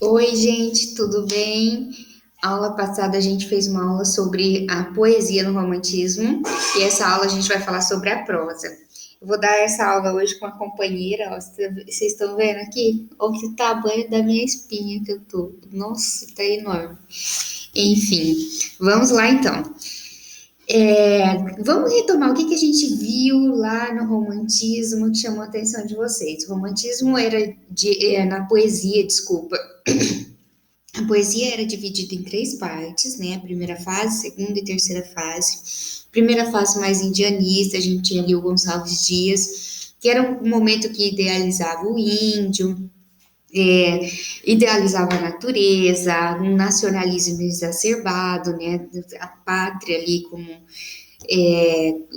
Oi, gente, tudo bem? Aula passada a gente fez uma aula sobre a poesia no romantismo e essa aula a gente vai falar sobre a prosa. Eu vou dar essa aula hoje com a companheira, ó, vocês estão vendo aqui? Olha o tamanho da minha espinha que eu tô. Nossa, tá enorme. Enfim, vamos lá então. Vamos retomar o que a gente viu lá no romantismo que chamou a atenção de vocês. O romantismo era na poesia, desculpa. A poesia era dividida em três partes, né? A primeira fase, segunda e terceira fase. Primeira fase mais indianista, a gente tinha ali o Gonçalves Dias, que era um momento que idealizava o índio, idealizava a natureza, um nacionalismo exacerbado, né? A pátria ali como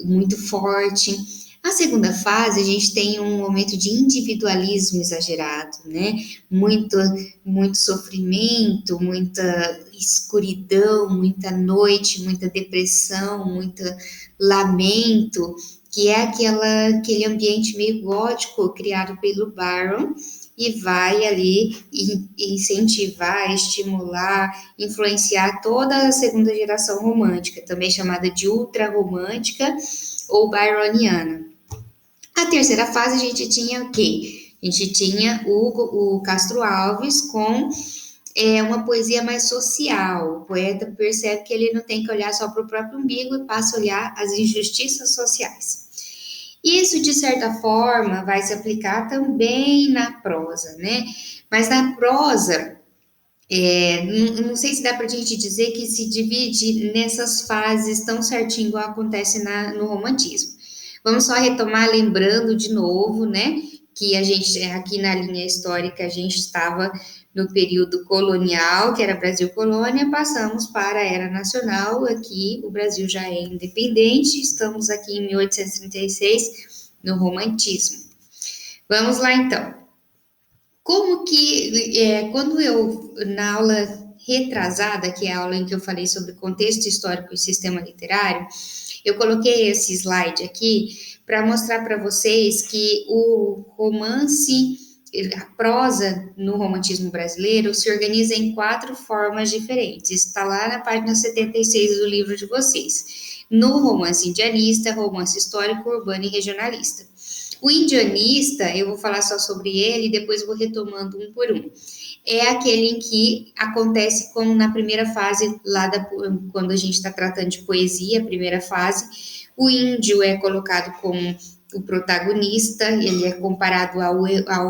muito forte. A segunda fase, a gente tem um momento de individualismo exagerado, né? Muito, muito sofrimento, muita escuridão, muita noite, muita depressão, muito lamento, que é aquele ambiente meio gótico criado pelo Byron e vai ali incentivar, estimular, influenciar toda a segunda geração romântica, também chamada de ultrarromântica ou byroniana. A terceira fase a gente tinha o quê? A gente tinha o Castro Alves com uma poesia mais social. O poeta percebe que ele não tem que olhar só para o próprio umbigo e passa a olhar as injustiças sociais. Isso, de certa forma, vai se aplicar também na prosa, né? Mas na prosa, não sei se dá para a gente dizer que se divide nessas fases tão certinho igual acontece no romantismo. Vamos só retomar lembrando de novo, né, que a gente, aqui na linha histórica, a gente estava no período colonial, que era Brasil colônia, passamos para a era nacional, aqui o Brasil já é independente, estamos aqui em 1836, no romantismo. Vamos lá então. Como que, quando eu, na aula retrasada, que é a aula em que eu falei sobre contexto histórico e sistema literário, eu coloquei esse slide aqui para mostrar para vocês que o romance, a prosa no romantismo brasileiro se organiza em quatro formas diferentes. Está lá na página 76 do livro de vocês. No romance indianista, romance histórico, urbano e regionalista. O indianista, eu vou falar só sobre ele e depois vou retomando um por um. É aquele em que acontece como na primeira fase, quando a gente está tratando de poesia, a primeira fase, o índio é colocado como o protagonista, ele é comparado a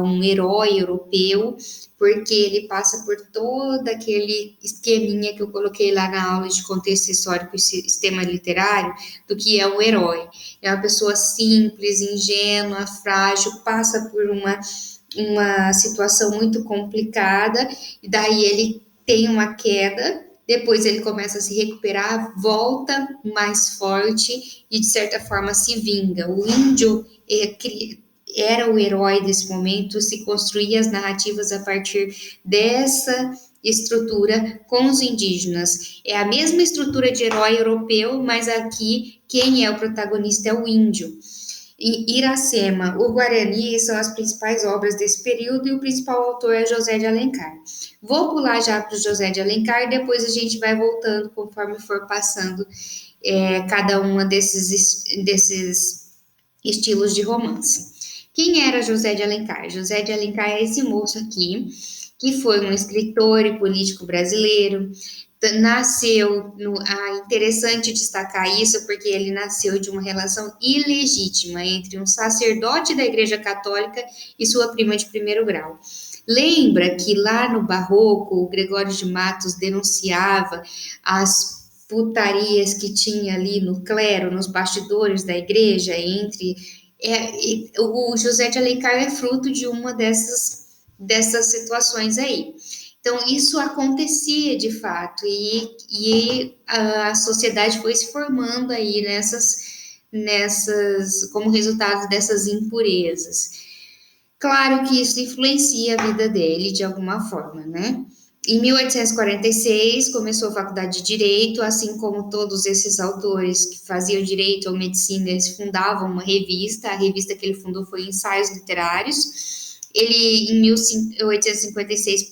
um herói europeu, porque ele passa por todo aquele esqueminha que eu coloquei lá na aula de contexto histórico e sistema literário, do que é um herói. É uma pessoa simples, ingênua, frágil, passa por uma situação muito complicada, e daí ele tem uma queda, depois ele começa a se recuperar, volta mais forte e de certa forma se vinga. O índio era o herói desse momento, se construía as narrativas a partir dessa estrutura com os indígenas. É a mesma estrutura de herói europeu, mas aqui quem é o protagonista é o índio. Iracema, o Guarani são as principais obras desse período e o principal autor é José de Alencar. Vou pular já para o José de Alencar e depois a gente vai voltando conforme for passando cada uma desses estilos de romance. Quem era José de Alencar? José de Alencar é esse moço aqui, que foi um escritor e político brasileiro, nasceu, interessante destacar isso, porque ele nasceu de uma relação ilegítima entre um sacerdote da Igreja Católica e sua prima de primeiro grau. Lembra que lá no Barroco, o Gregório de Matos denunciava as putarias que tinha ali no clero, nos bastidores da igreja, o José de Alencar é fruto de uma dessas situações aí. Então, isso acontecia de fato, e a sociedade foi se formando aí como resultado dessas impurezas. Claro que isso influencia a vida dele de alguma forma, né? Em 1846, começou a faculdade de Direito, assim como todos esses autores que faziam direito ou medicina, eles fundavam uma revista. A revista que ele fundou foi Ensaios Literários. Ele, em 1856,